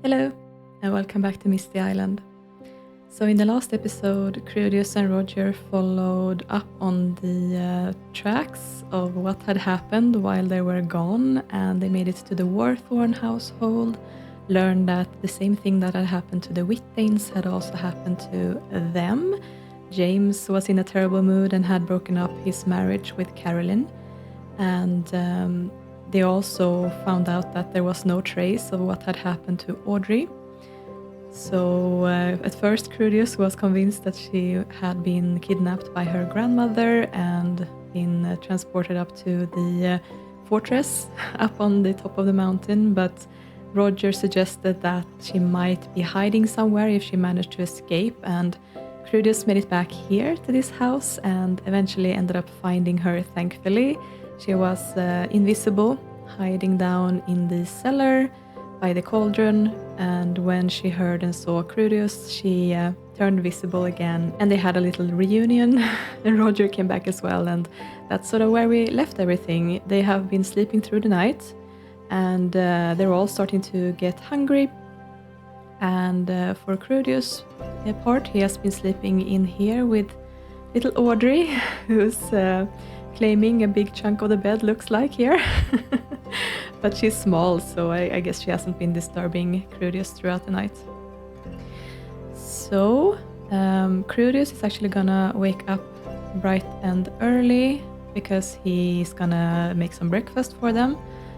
Hello, and welcome back to Misty Island. So in the last episode, Krudius and Roger followed up on the tracks of what had happened while they were gone, and they made it to the Warthorn household, learned that the same thing that had happened to the Whitdanes had also happened to them. James was in a terrible mood and had broken up his marriage with Carolyn, and they also found out that there was no trace of what had happened to Audrey. So at first Krudius was convinced that she had been kidnapped by her grandmother and been transported up to the fortress up on the top of the mountain, but Roger suggested that she might be hiding somewhere if she managed to escape, and Krudius made it back here to this house and eventually ended up finding her, thankfully. She was invisible, hiding down in the cellar by the cauldron, and when she heard and saw Krudius, she turned visible again, and they had a little reunion, and Roger came back as well, and that's sort of where we left everything. They have been sleeping through the night, and they're all starting to get hungry, and for Krudius' part, he has been sleeping in here with little Audrey, who's claiming a big chunk of the bed, looks like here. But she's small, so I guess she hasn't been disturbing Krudius throughout the night. So Krudius is actually gonna wake up bright and early because he's gonna make some breakfast for them,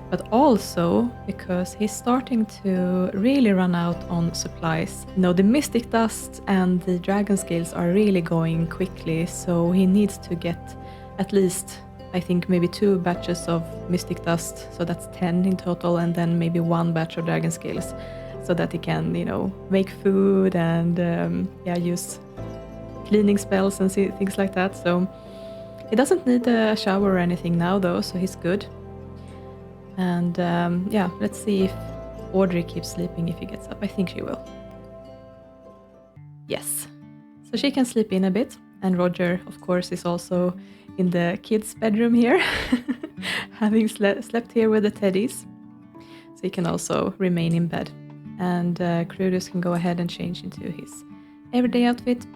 but also because he's starting to really run out on supplies. The mystic dust and the dragon scales are really going quickly, so he needs to get at least, I think, maybe 2 batches of mystic dust, so that's 10 in total, and then maybe 1 batch of dragon scales, so that he can, make food and use cleaning spells and things like that. So he doesn't need a shower or anything now, though, so he's good. And let's see if Audrey keeps sleeping if he gets up. I think she will. Yes, so she can sleep in a bit, and Roger, of course, is also in the kids' bedroom here, having slept here with the teddies. So he can also remain in bed. And Krudius can go ahead and change into his everyday outfit.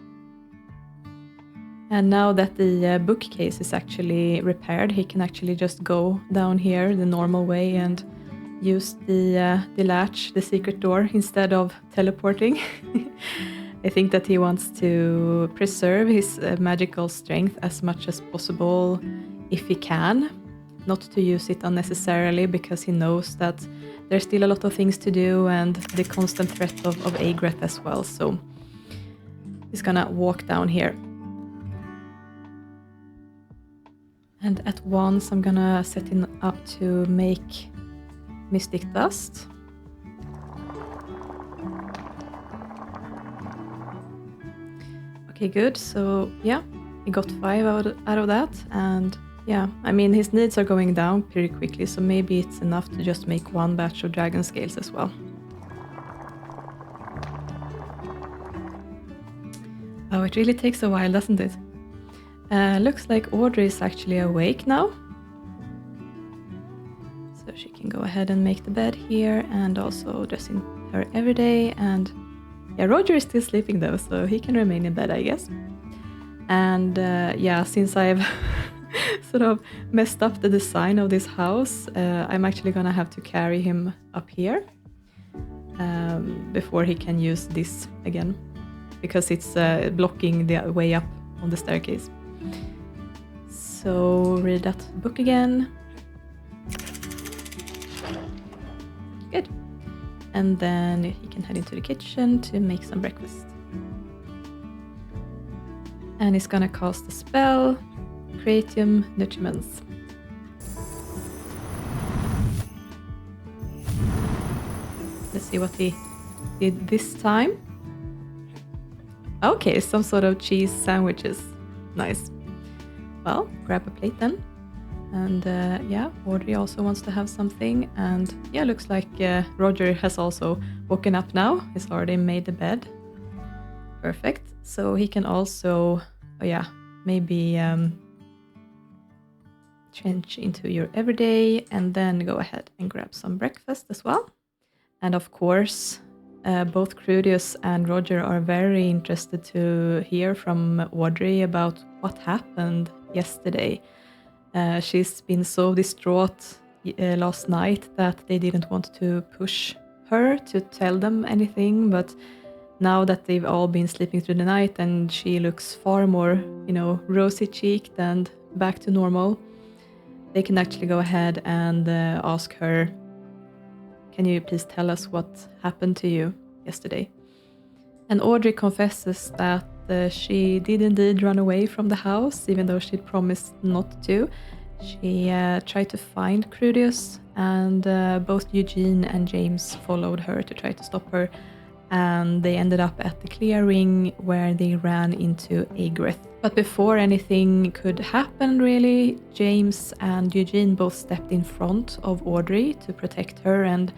And now that the bookcase is actually repaired, he can actually just go down here the normal way and use the latch, the secret door, instead of teleporting. I think that he wants to preserve his magical strength as much as possible if he can, not to use it unnecessarily, because he knows that there's still a lot of things to do and the constant threat of Agrath as well. So he's gonna walk down here. And at once I'm gonna set him up to make mystic dust. Okay, good. So yeah, he got 5 out of that, and yeah, I mean, his needs are going down pretty quickly, so maybe it's enough to just make 1 batch of dragon scales as well. Oh, it really takes a while, doesn't it? Looks like Audrey is actually awake now. So she can go ahead and make the bed here, and also dress in her everyday. And yeah, Roger is still sleeping though, so he can remain in bed, I guess. And since I've sort of messed up the design of this house, I'm actually gonna have to carry him up here before he can use this again, because it's blocking the way up on the staircase. So read that book again. Good. And then he can head into the kitchen to make some breakfast. And he's gonna cast the spell, Creatium Nutriments. Let's see what he did this time. Okay, some sort of cheese sandwiches. Nice. Well, grab a plate then. And Audrey also wants to have something. And yeah, looks like Roger has also woken up now. He's already made the bed. Perfect. So he can also, maybe change into your everyday and then go ahead and grab some breakfast as well. And of course, both Krudius and Roger are very interested to hear from Audrey about what happened yesterday. She's been so distraught last night that they didn't want to push her to tell them anything, but now that they've all been sleeping through the night and she looks far more, rosy-cheeked and back to normal, they can actually go ahead and ask her, can you please tell us what happened to you yesterday? And Audrey confesses that she did indeed run away from the house, even though she'd promised not to. She tried to find Krudius, and both Eugene and James followed her to try to stop her. And they ended up at the clearing where they ran into Agrith. But before anything could happen, really, James and Eugene both stepped in front of Audrey to protect her and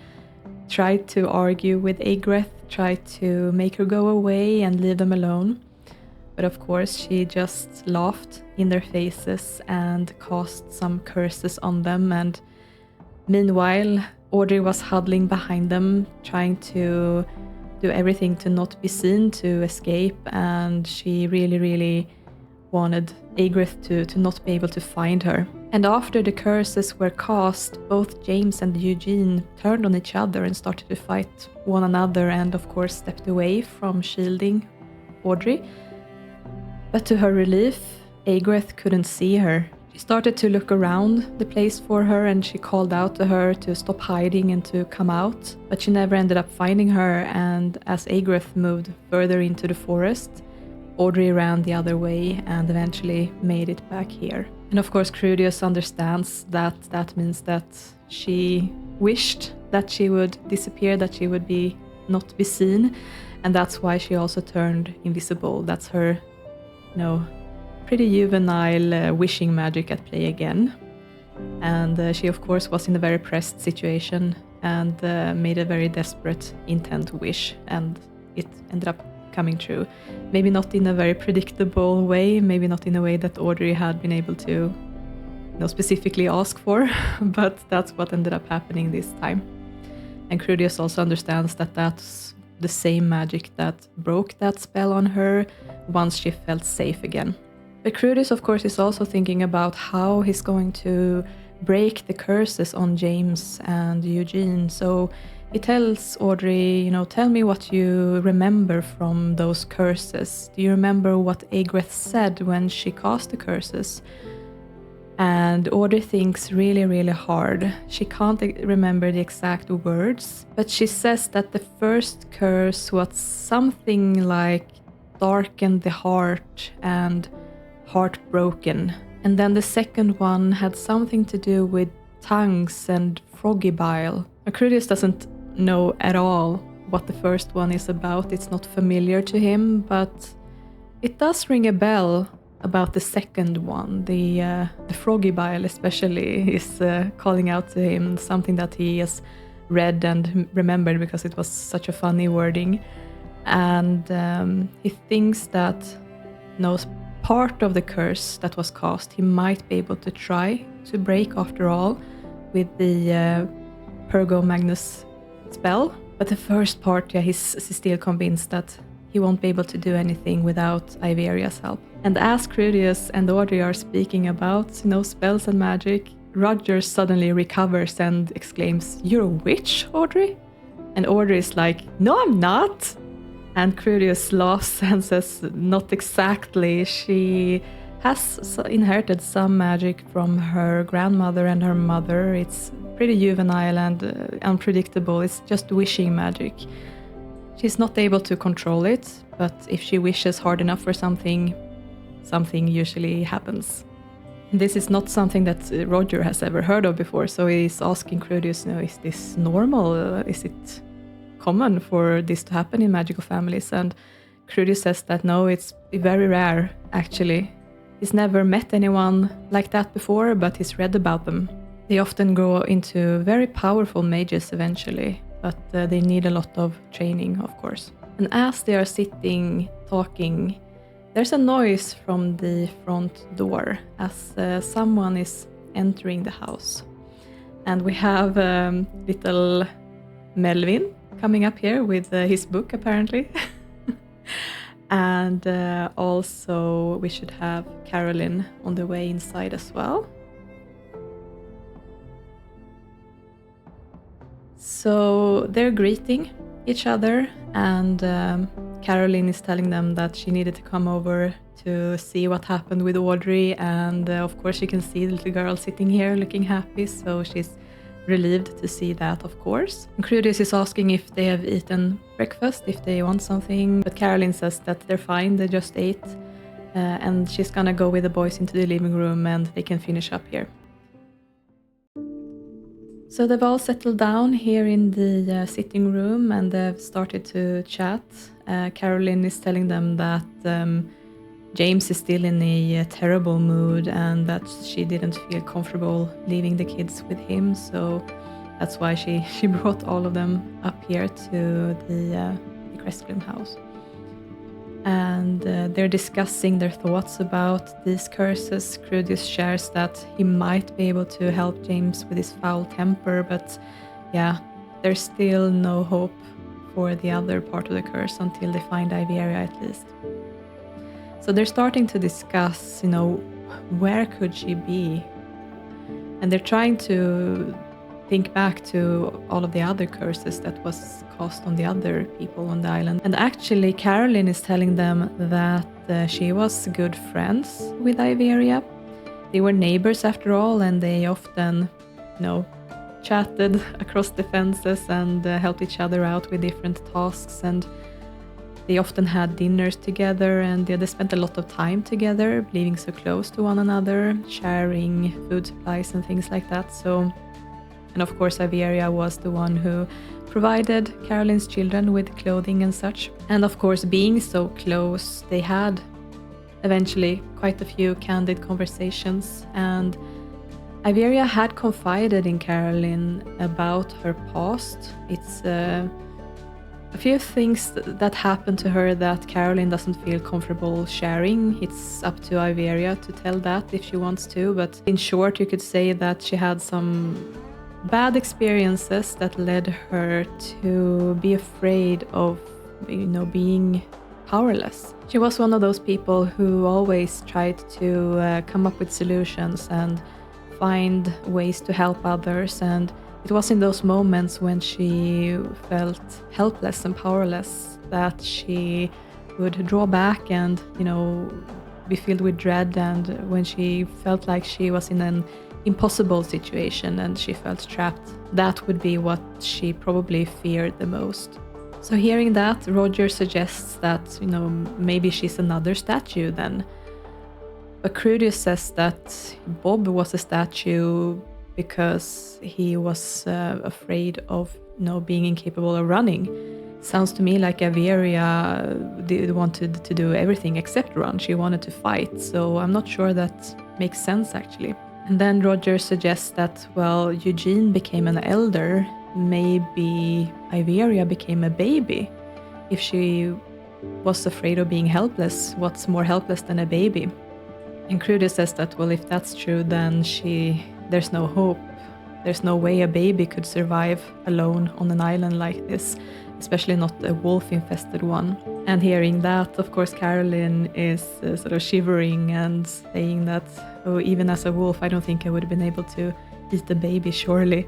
tried to argue with Agrith, tried to make her go away and leave them alone. But of course, she just laughed in their faces and cast some curses on them. And meanwhile, Audrey was huddling behind them, trying to do everything to not be seen, to escape, and she really, really wanted Agrith to not be able to find her. And after the curses were cast, both James and Eugene turned on each other and started to fight one another, and of course stepped away from shielding Audrey. But to her relief, Agrith couldn't see her. She started to look around the place for her, and she called out to her to stop hiding and to come out. But she never ended up finding her, and as Agrith moved further into the forest, Audrey ran the other way and eventually made it back here. And of course, Krudius understands that that means that she wished that she would disappear, that she would not be seen, and that's why she also turned invisible. That's her, pretty juvenile wishing magic at play again. And she of course was in a very pressed situation and made a very desperate intent wish, and it ended up coming true. Maybe not in a very predictable way, maybe not in a way that Audrey had been able to specifically ask for, but that's what ended up happening this time. And Krudius also understands that that's the same magic that broke that spell on her once she felt safe again. But Krudius, of course, is also thinking about how he's going to break the curses on James and Eugene. So he tells Audrey, tell me what you remember from those curses. Do you remember what Agrith said when she cast the curses? And Audrey thinks really, really hard. She can't remember the exact words, but she says that the first curse was something like darken the heart and heartbroken. And then the second one had something to do with tongues and froggy bile. Krudius doesn't know at all what the first one is about. It's not familiar to him, but it does ring a bell about the second one. The froggy bile especially is calling out to him something that he has read and remembered because it was such a funny wording. And he thinks that part of the curse that was cast he might be able to try to break after all with the Pergo Magnus spell. But the first part, he's still convinced that he won't be able to do anything without Iveria's help. And as Krudius and Audrey are speaking about spells and magic, Roger suddenly recovers and exclaims, "You're a witch, Audrey?" And Audrey is like, "No, I'm not." And Krudius laughs and says, "Not exactly. She has inherited some magic from her grandmother and her mother. It's pretty juvenile and unpredictable. It's just wishing magic. She's not able to control it, but if she wishes hard enough for something usually happens." This is not something that Roger has ever heard of before, so he's asking Krudius, is this normal? Is it common for this to happen in magical families? And Krudius says that no, it's very rare, actually. He's never met anyone like that before, but he's read about them. They often grow into very powerful mages eventually, but they need a lot of training, of course. And as they are sitting, talking, there's a noise from the front door as someone is entering the house. And we have little Melvin coming up here with his book, apparently. And also we should have Carolyn on the way inside as well. So they're greeting each other, and Carolyn is telling them that she needed to come over to see what happened with Audrey, and of course you can see the little girl sitting here looking happy, so she's relieved to see that, of course. And Krudius is asking if they have eaten breakfast, if they want something, but Carolyn says that they're fine, they just ate, and she's gonna go with the boys into the living room and they can finish up here. So they've all settled down here in the sitting room and they've started to chat. Carolyn is telling them that James is still in a terrible mood and that she didn't feel comfortable leaving the kids with him, so that's why she brought all of them up here to the Crestbloom house. And they're discussing their thoughts about these curses. Krudius shares that he might be able to help James with his foul temper, but yeah, there's still no hope for the other part of the curse until they find Iveria at least. So they're starting to discuss, where could she be? And they're trying to think back to all of the other curses that was cast on the other people on the island. And actually Carolyn is telling them that she was good friends with Iveria. They were neighbors after all, and they often, chatted across the fences and helped each other out with different tasks, and they often had dinners together, and they spent a lot of time together, living so close to one another, sharing food supplies and things like that. And of course Iveria was the one who provided Carolyn's children with clothing and such. And of course, being so close, they had eventually quite a few candid conversations, and Iveria had confided in Carolyn about her past. It's a few things that happened to her that Carolyn doesn't feel comfortable sharing. It's up to Iveria to tell that if she wants to, but in short you could say that she had some bad experiences that led her to be afraid of, being powerless. She was one of those people who always tried to come up with solutions and find ways to help others, and it was in those moments when she felt helpless and powerless that she would draw back and, be filled with dread, and when she felt like she was in an impossible situation and she felt trapped, that would be what she probably feared the most. So hearing that, Roger suggests that, maybe she's another statue then. But Krudius says that Bob was a statue because he was afraid of, being incapable of running. Sounds to me like Iveria wanted to do everything except run. She wanted to fight, so I'm not sure that makes sense actually. And then Roger suggests that, Eugene became an elder, maybe Iveria became a baby. If she was afraid of being helpless, what's more helpless than a baby? And Krudius says that, if that's true, then there's no hope. There's no way a baby could survive alone on an island like this, especially not a wolf-infested one. And hearing that, of course, Carolyn is sort of shivering and saying that, even as a wolf, I don't think I would have been able to eat a baby, surely.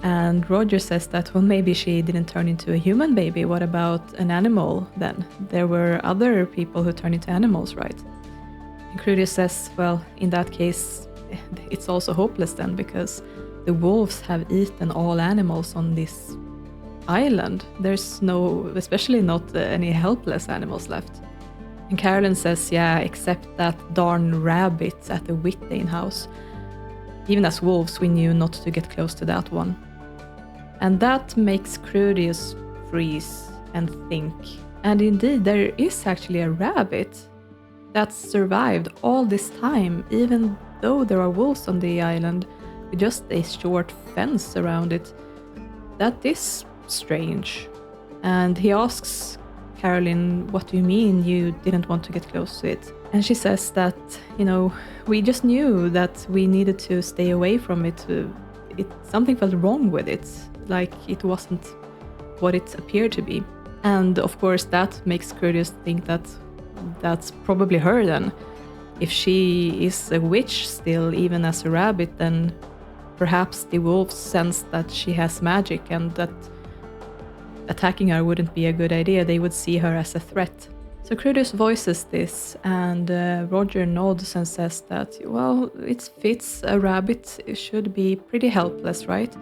And Roger says that, maybe she didn't turn into a human baby. What about an animal then? There were other people who turned into animals, right? And Krudius says, in that case, it's also hopeless then, because the wolves have eaten all animals on this island. There's especially not any helpless animals left. And Carolyn says, except that darn rabbit at the Whitdane house. Even as wolves, we knew not to get close to that one. And that makes Krudius freeze and think. And indeed, there is actually a rabbit that's survived all this time, even though there are wolves on the island, with just a short fence around it. That is strange. And he asks Carolyn, what do you mean you didn't want to get close to it? And she says that, we just knew that we needed to stay away from it. Something felt wrong with it, like it wasn't what it appeared to be. And of course that makes Krudius think that that's probably her then. If she is a witch still, even as a rabbit, then perhaps the wolves sense that she has magic and that attacking her wouldn't be a good idea. They would see her as a threat. So Krudius voices this, and Roger nods and says that, well, it fits. A rabbit should be pretty helpless, right?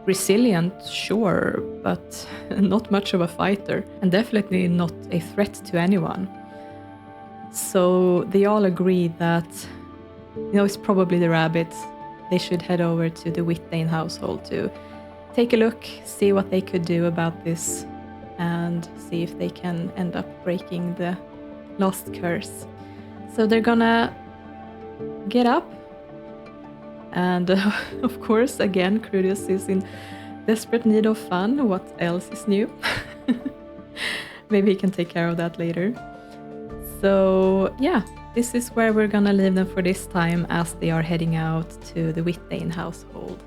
Resilient, sure, but not much of a fighter, and definitely not a threat to anyone. So they all agree that, it's probably the rabbit. They should head over to the Whitdane household to take a look, see what they could do about this, and see if they can end up breaking the lost curse. So they're gonna get up, and of course, again, Krudius is in desperate need of fun. What else is new? Maybe he can take care of that later. So yeah, this is where we're gonna leave them for this time, as they are heading out to the Whitdane household.